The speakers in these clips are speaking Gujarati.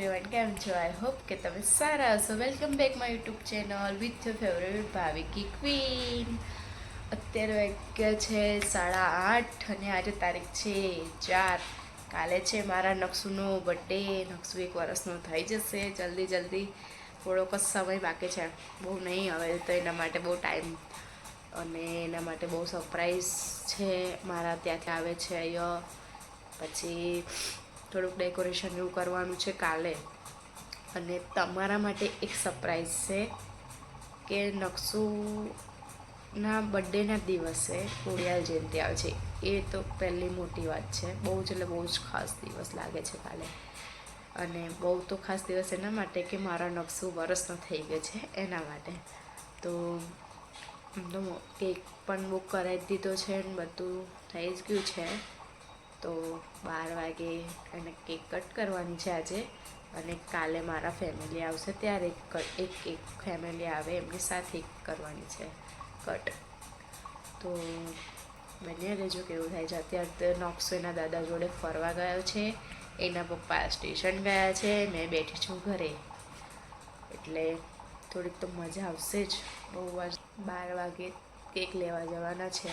એવરીવન, કેમ છો? આઈ હોપ કે તમે સારા હશો. Welcome back my YouTube channel with your favourite Bhaviki queen. અત્યારે વાગ્યા છે 8:30 અને આજે તારીખ છે 4. કાલે છે મારા નકશુનો બર્થડે. નકશુ 1 વર્ષનો થઈ જશે જલ્દી. થોડોક જ સમય બાકી છે, બહુ નહીં હવે તો. એના માટે બહુ ટાઈમ અને એના માટે બહુ સરપ્રાઈઝ છે. મારા ત્યાંથી આવે છે અહીંયા. પછી થોડુંક ડેકોરેશન એવું કરવાનું છે કાલે. અને તમારા માટે એક સરપ્રાઈઝ છે કે નકશુના બર્થડેના દિવસે ખોડિયાર જયંતિ આવે છે. એ તો પહેલી મોટી વાત છે. બહુ જ એટલે બહુ જ ખાસ દિવસ લાગે છે કાલે. અને બહુ તો ખાસ દિવસ એના માટે કે મારા નકશુ વરસનો થઈ ગયો છે એના માટે. તો કેક પણ બુક કરાવી દીધો છે ને બધું થઈ જ ગયું છે. તો 12 વાગે એને કેક કટ કરવાની છે આજે. અને કાલે મારા ફેમિલી આવશે ત્યારે એક કેક ફેમિલી આવે એમની સાથે કરવાની છે કટ. તો બન્યા રહેજો કેવું થાય છે. અત્યારે તો નકશુ એના દાદા જોડે ફરવા ગયો છે, એના પપ્પા સ્ટેશન ગયા છે, મેં બેઠી છું ઘરે. એટલે થોડીક તો મજા આવશે જ. બહુ જ 12 વાગે કેક લેવા જવાના છે.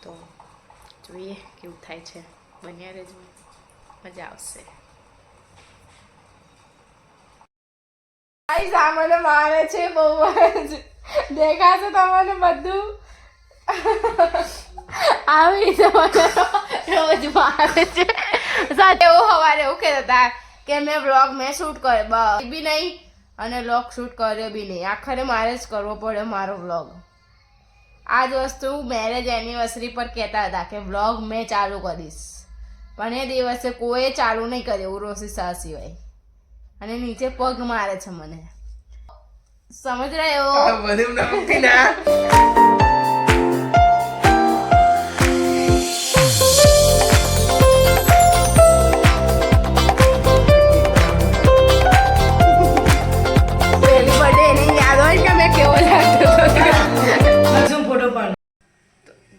તો જોઈએ કેવું થાય છે. બન્યા રહેજો, મજા આવશે. સામાન્ય મારે છે બહુ જ. દેખાશે તમને બધું. આવી રોજ મારે છે સાથે. એવું સવારે એવું કહેતા હતા કે મેં વ્લોગ શૂટ કર્યો બી નહીં અને વ્લોગ શૂટ કર્યો બી નહીં. આખરે મારે જ કરવો પડ્યો મારો વ્લોગ. આ જ વસ્તુ મેરેજ એનિવર્સરી પર કહેતા હતા કે વ્લોગ મેં ચાલુ કરીશ, પણ એ દિવસે કોઈ ચાલુ નહીં કર્યું ઉર્વશી શાહ સિવાય. અને નીચે પગ મારે છે મને. સમજ રહે હો?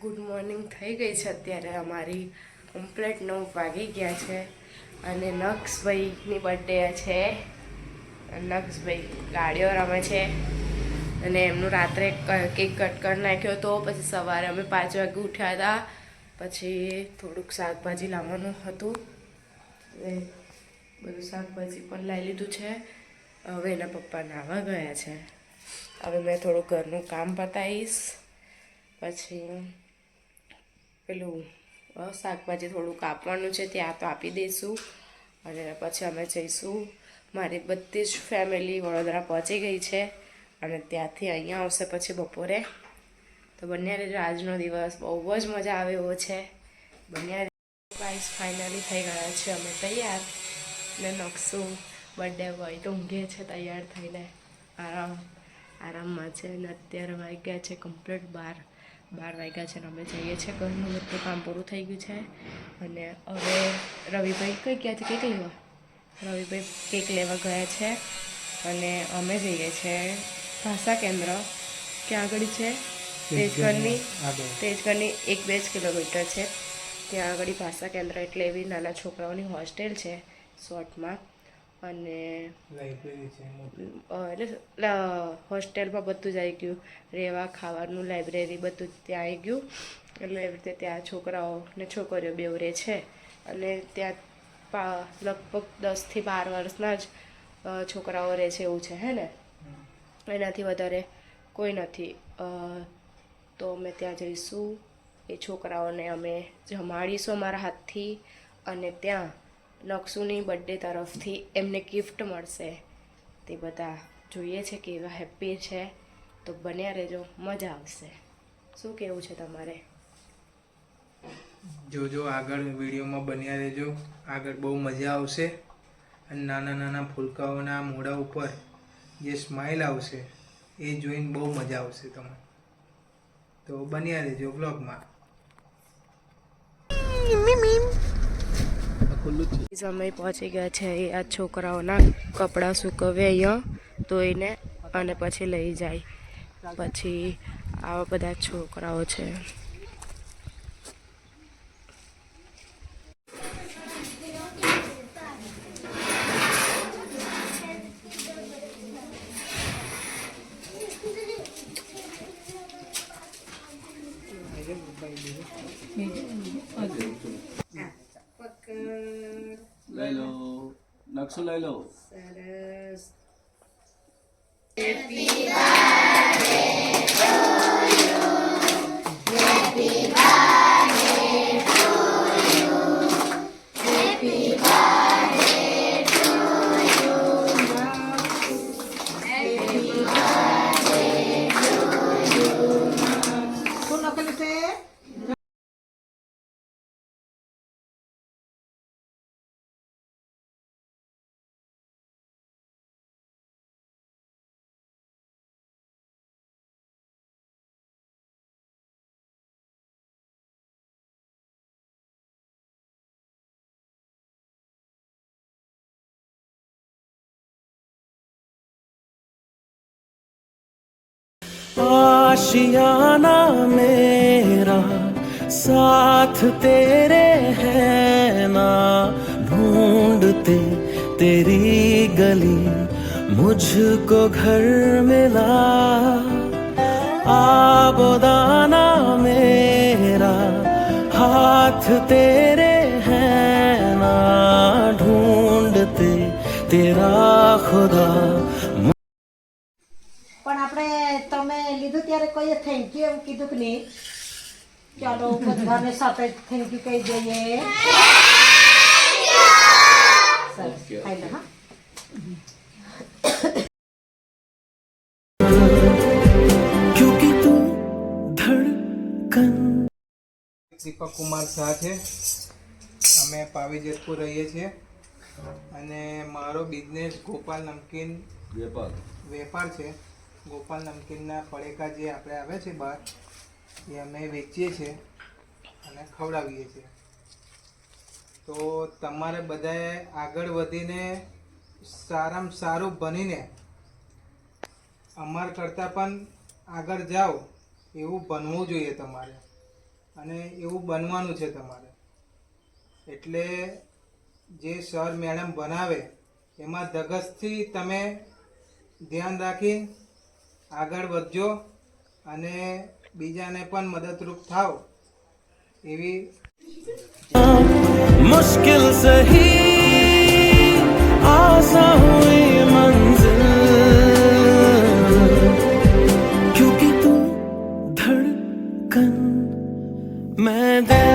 ગુડ મોર્નિંગ થઈ ગઈ છે અત્યારે. અમારી કમ્પ્લેટ 9 વાગી ગયા છે. અને નક્ષભાઈની બર્થડે છે. નક્ષભાઈ ગાડીઓ રમે છે અને એમનું રાત્રે કેક કટ કરી નાખ્યો હતો. પછી સવારે અમે 5 વાગે ઉઠ્યા હતા. પછી થોડુંક શાકભાજી લાવવાનું હતું, બધું શાકભાજી પણ લઈ લીધું છે. હવે એના પપ્પા નાહવા ગયા છે. હવે મેં થોડું ઘરનું કામ પતાવીશ. પછી પેલું શાકભાજી થોડું કાપવાનું છે, ત્યાં તો આપી દઈશું. અને પછી અમે જઈશું. મારી બધી જ ફેમિલી વડોદરા પહોંચી ગઈ છે અને ત્યાંથી અહીંયા આવશે પછી બપોરે. તો બન્યા રહેજો. આજનો દિવસ બહુ જ મજા આવે એવો છે. બન્યા ગાઈસ ફાઇનલી થઈ ગયા છે અમે તૈયાર. ને નકશુ બર્થડે બોય તો ઊંઘે છે તૈયાર થઈને, આરામમાં છે. અને અત્યારે વાગ્યા છે કમ્પ્લીટ 12 વાગ્યા છે ને અમે જઈએ છીએ. ઘરનું બધું કામ પૂરું થઈ ગયું છે. અને હવે રવિભાઈ કઈ ગયા છે કેક લેવા? રવિભાઈ કેક લેવા ગયા છે અને અમે જઈએ છીએ ભાષા કેન્દ્ર. ક્યાં આગળ છે? તેજગઢની 1-2 કિલોમીટર છે. ત્યાં આગળ ભાષા કેન્દ્ર એટલે એવી નાના છોકરાઓની હોસ્ટેલ છે શોર્ટમાં. અને એટલે હોસ્ટેલમાં બધું જ આવી ગયું, રહેવા ખાવાનું લાઇબ્રેરી બધું ત્યાં આવી ગયું. એટલે એવી રીતે ત્યાં છોકરાઓ ને છોકરીઓ બેવ રહે છે. અને ત્યાં લગભગ 10 થી 12 વર્ષના જ છોકરાઓ રહે છે એવું છે, હે ને? એનાથી વધારે કોઈ નથી. તો અમે ત્યાં જઈશું. એ છોકરાઓને અમે જમાડીશું અમારા હાથથી. અને ત્યાં નકશુની બર્થડે તરફથી એમને ગિફ્ટ મળશે. તે બધા જોઈએ છે કેવા હેપી છે. તો બન્યા રહેજો, મજા આવશે. શું કહેવું છે તમારે? જોજો આગળ વિડીયોમાં બન્યા રહેજો. આગળ બહુ મજા આવશે. અને નાના નાના ફૂલકાઓના મોઢા ઉપર જે સ્માઇલ આવશે એ જોઈને બહુ મજા આવશે તમને. તો બન્યા રહેજો બ્લોગમાં. સમય પહોંચી ગયા છે. આ છોકરાઓના કપડાં સૂકવે અહીંયા ધોઈને અને પછી લઈ જાય. પછી આવા બધા છોકરાઓ છે. લઈ લો નકશો લઈ લો. સરસ. શું લખેલું છે? आशियाना मेरा साथ तेरे है ना ढूंढते तेरी गली मुझको घर मिला आबोदाना मेरा हाथ तेरे है ना ढूंढते तेरा खुदा. પણ આપણે તમે લીધું ત્યારે કોઈએ થેન્ક યુ એમ કીધું કે નહીં? ચાલો બધાને સાથે થેન્ક યુ કહી દઈએ. સરસ ખાઈ લો હા. क्योंकि तू धड़कन. દીપક કુમાર શાહ છે. અમે પાવી જેતપુર રહીએ છીએ અને મારો બિઝનેસ ગોપાલ નમકીન વેપાર છે. ગોપાલ નમકીનના પડીકા જે આપણે આવે છે બહાર એ અમે વેચીએ છીએ અને ખવડાવીએ છીએ. તો તમારે બધાએ આગળ વધીને સારામાં સારું બનીને અમાર કરતાં પણ આગળ જાઓ એવું બનવું જોઈએ તમારે અને એવું બનવાનું છે તમારે. એટલે જે સર મેડમ બનાવે એમાં ધગશથી તમે ધ્યાન રાખી આગળ વધજો અને બીજાને પણ મદદરૂપ થાવ એવી. मुश्किल सही आसान हुई मंजिल क्योंकि तू धड़कन मैं दिल.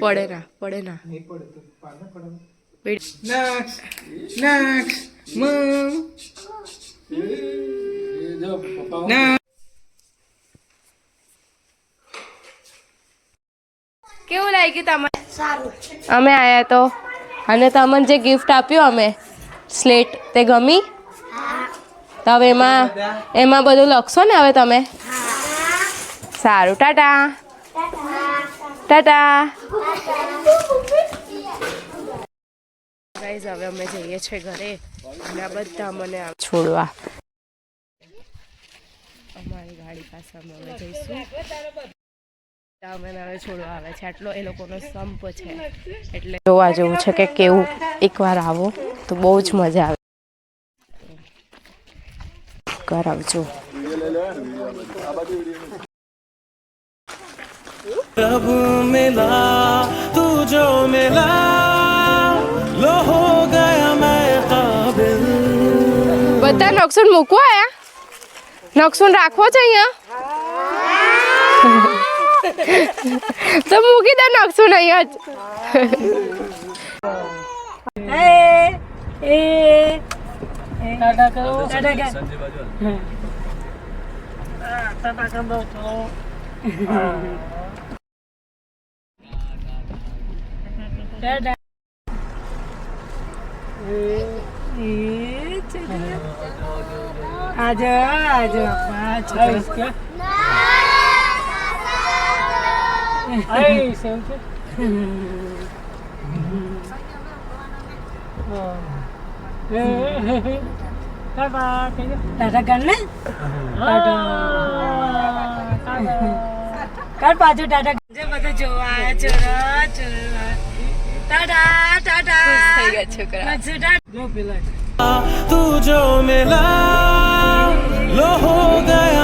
પડે ના પડે ના. નહીં પડે તો પાને પડે. વેટ. નક્ષ નક્ષ મમ કેવું લાગ્યું તમને? અમે આયા તો અને તમને જે ગિફ્ટ આપ્યું અમે સ્લેટ તે ગમી? તો હવે એમાં બધું લખશો ને હવે તમે? સારું, ટાટા ટાટા. ગાઈઝ હવે અમે જઈએ છીએ ઘરે અને આ બધા મને છોડવા અમારી ગાડી પાસે અમે હવે જઈશું. અમે હવે છોડવા આવે છે, આટલો એ લોકોનો સંપ છે એટલે જોવા જેવું છે કે કેવું. એકવાર આવો તો બહુ જ મજા આવે. કરાવજો. रब मिला तू जो मिला लो हो गया मैं काबिल. બધા નકસુન મૂકવા આયા? નકસુન રાખવો છે અહીંયા? તો મૂકી દે નકસુન અહીંયા तू जो मिला लो हो गया